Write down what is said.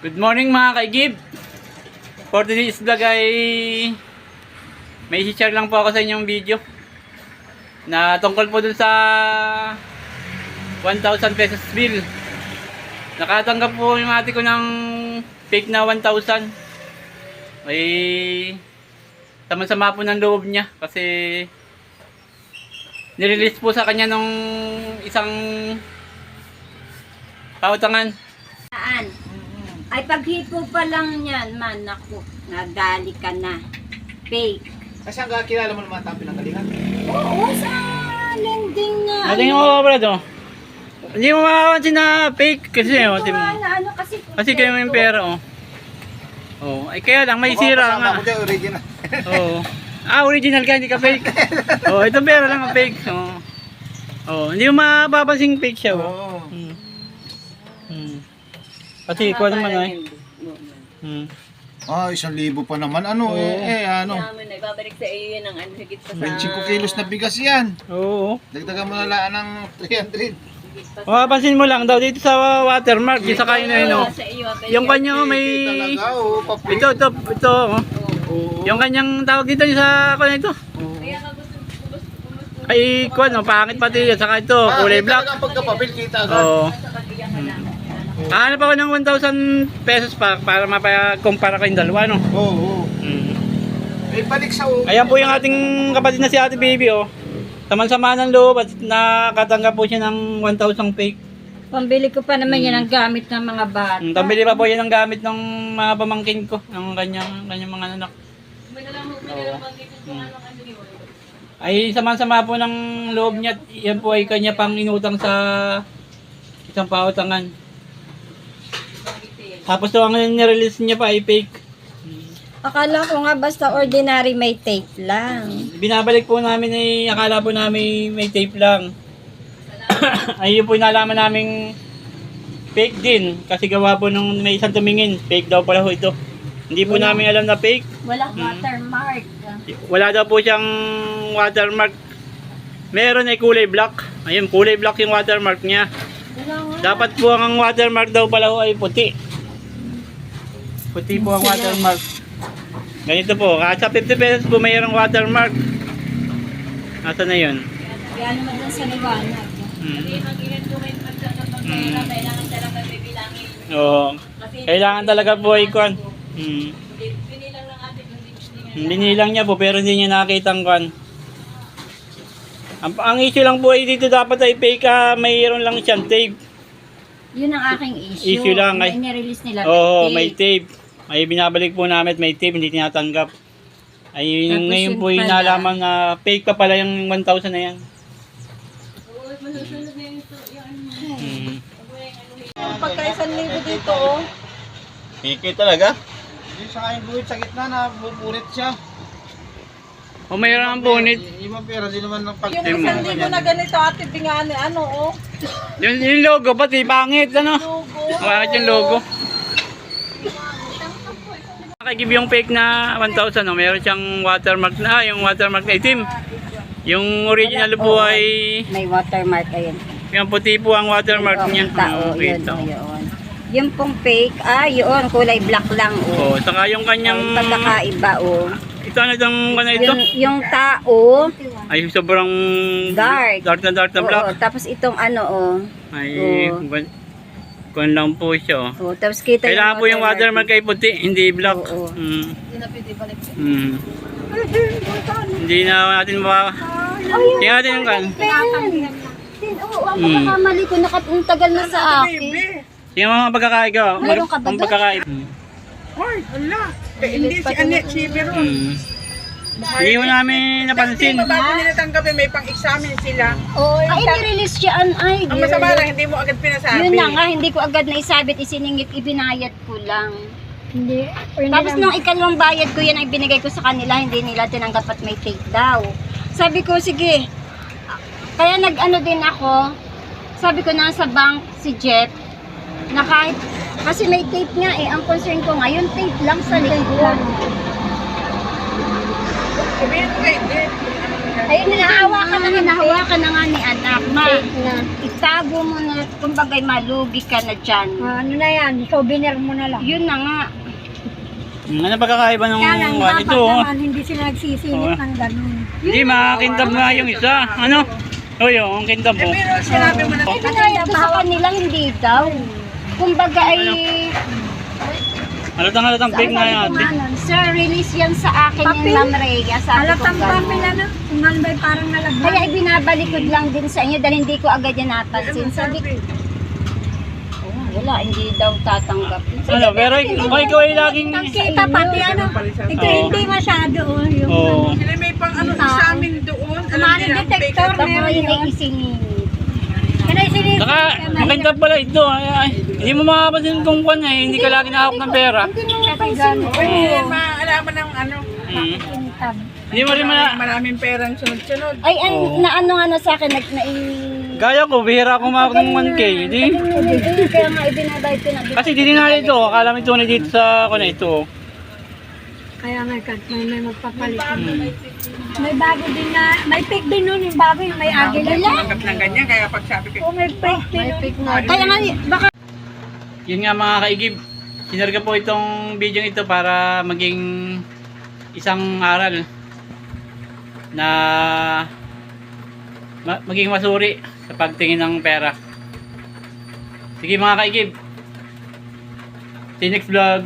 Good morning mga kaigib. For today's vlog ay may i-share lang po ako sa inyong video na tungkol po dun sa 1,000 pesos bill. Nakatanggap po yung ate ko ng fake na 1,000. May sama-sama po ng loob niya kasi nirelease po sa kanya nung isang pautangan. Ay paghipo pa lang yan, man, naku, nadali ka na. Fake. Kasi ang kakilala mo naman ang pinanggalingan. Oo, sa lending nga. Natin yung mga brad, oh. Hindi mo makakansin na fake kasi, oh. Ano kasi? Kasi kayo may pera, oh. Oh, ay kaya lang may sira nga. Ako dyan, original. Oo. Original ka, hindi ka fake. Oh, ito pera lang ang fake. Oh. Oh, hindi mo mapapansing fake siya, oh. Oo. Kasi ikaw naman ay. Ah, 1,000 pa naman. Ano, ano. Naman, ibabalik sa iyo yan ang ano, higit pa sa... 25 kilos na bigas yan. Oo. Dagdagan mo na lang ng 300. Mapapansin mo lang daw dito sa watermark, yung sa kayo na yun, oh. Sa iyo, Yung kanya, oh, may... Talaga, oh, papi. Ito, oh. Oo. Yung kanyang tawag dito yung sa kanya ito. Kaya ka gusto Ay, kuwan, no, pangit pati yan. Saka ito, kulay black. Talaga pagkapapil, kita agad. Oo. Hanap ako ng 1,000 pesos para mapag-compara kayong dalawa, no? Oo. May balik sa Ayan po yung ating kapatid na si Ate Baby, oh. Saman-sama ng loob at nakatanggap po siya ng 1,000 fake. Pambili ko pa naman yan ang gamit ng mga bata. Pambili pa po yan ng gamit ng mga pamangkin ko, ng kanyang mga anak. Ay sama-sama po ng loob niya. Yan po ay kanya pang inutang sa isang pautangan. Tapos ito ang nirelease niya pa ay fake. Akala ko nga basta ordinary may tape lang. Binabalik po namin ay akala po namin may tape lang. Ay yun po nalaman naming fake din. Kasi gawa po nung may isang tumingin. Fake daw pala ho ito. Hindi po namin alam na fake. Walang watermark. Wala daw po siyang watermark. Meron ay kulay black. Ayun, kulay black yung watermark niya. Dapat po ang watermark daw pala ho ay puti. Puti po ang watermark. Ganito po, sa 50 pesos po mayroong watermark. Nasaan na yun? Kaya naman dun sa liwanag. Oo. Kailangan talaga po ay kwan. Binilang niya po pero hindi niya nakita ang kwan. Ang issue lang po ay dito dapat ay fake, mayroon lang siyang tape. Yun ang aking issue. Issue lang ay. May nirelease nila. Oo, may tape. Ay binabalik po namin may tape, hindi tinatanggap. Ay Tapos ngayon yun po yung pala. nalaman na fake pa pala yung 1,000 na yan. Pagka 1,000 dito, oh. Fake talaga? Yung sa kayong buhit sa gitna na pupurit siya. O mayroon ang punit. Ibang pera, di naman ng Yung 1,000 na ganito, ate, bingani, ano, oh. Yung logo pati pangit ano? Bakit yung logo? Nakikib yung fake na 1,000, no? Meron siyang watermark na, yung watermark na itim. Yung original po ay May watermark, ayun. yung puti po ang watermark niya. Tao, Okay, yun, ito. yun. Yung pong fake, yun, kulay black lang, oh. Oh, saka yung kanyang Pagkakaiba, oh. ito ano itong ano ito? Yung tao, Ay sobrang dark. dark na black. Oo, tapos itong ano, oh. Ay Oo. kuwan lang po siya. Oh, tapos kita Kailangan po yung watermark ay puti, hindi black. Oo. Hindi na natin tingnan natin yung kan. Oo, ang pagkakamali ko, nakatagal na sa akin. Tingnan mo mga pagkakain ko. Meron ka ba Ang doon? pagkakain. Ay, ala. Hindi si Annette Chibiron. Hindi mo namin napansin. Hindi mo bago nila tanggapin, may pang-examine sila. Ay, nirelease siya, ay. Ang masama lang, hindi mo agad pinasabi. Yun na nga, hindi ko agad naisabit, isiningit, ibinayad ko lang. Hindi. Tapos nung ikalawang bayad ko yan, ay binigay ko sa kanila, hindi nila tinanggap at may take daw. Sabi ko, sige. Kaya nag-ano din ako, sabi ko nasa bank si Jeff, na kahit, kasi may tape nga ang concern ko ngayon, tape lang sa likod. Sabihin mo kay Annette. Ayun, hinahawakan na nga ni anak, ma. itago mo na, kumbaga malugi ka na dyan. Ano na yan, souvenir mo na lang. Yun na nga. Ano pagkakaiba ng Kaya lang, one dapat ito? Oh. naman, hindi sila nagsisingit Oo. ng ganun. Hindi, makakintab nga yung isa. Ano? O yun, ang kintab mo. Pero sinabi mo na, Eh, binayad ko sa kanila, hindi daw. Kumbaga ay, Halatang fake na yan. sir, release yan sa akin Papel? yung Ma'am Rhea. Sabi ko Alatang papel gano'n. ano, kuman ba'y parang nalagyan. Kaya ibinabalikod lang din sa inyo dahil hindi ko agad yan napansin. Sabi ko, oh, wala, hindi daw tatanggap. Ano, pero ikaw ay laging... Kita pati ano, ito Oo. hindi masyado yung Oo. sila may pang ano sa amin doon. Alam Kumani nila, ang detector, fake. Tapos meron yun ay yun. isiningit. Kaya sinisi. Saka, makintab pala ito. Ay, hindi mo makapansin kung kwan eh. Hindi ka lagi nakahawak ng pera. Kasi gano'n. Hindi yan maalaman ng ano. Mm. Kintab. Hindi mo rin Maraming perang sunod-sunod. Ay, Oo. na ano nga na sa akin, Gaya ko, bihira ako mawag ng 1K. Hindi. Kaya nga ibinabayad ko na. Kasi di din nga ito. Akala mo ito na dito sa kung ito. Kaya nga, may magpapalit. Mm. May bago din na, may fake din nun yung bago yung may agila. Tanggap ng ganyan, kaya pag sabi ko, O may fake din nun. Kaya nga, baka Yun nga mga kaigib. Sinarga po itong video ito para maging isang aral na maging masuri sa pagtingin ng pera. Sige mga kaigib. See you next vlog.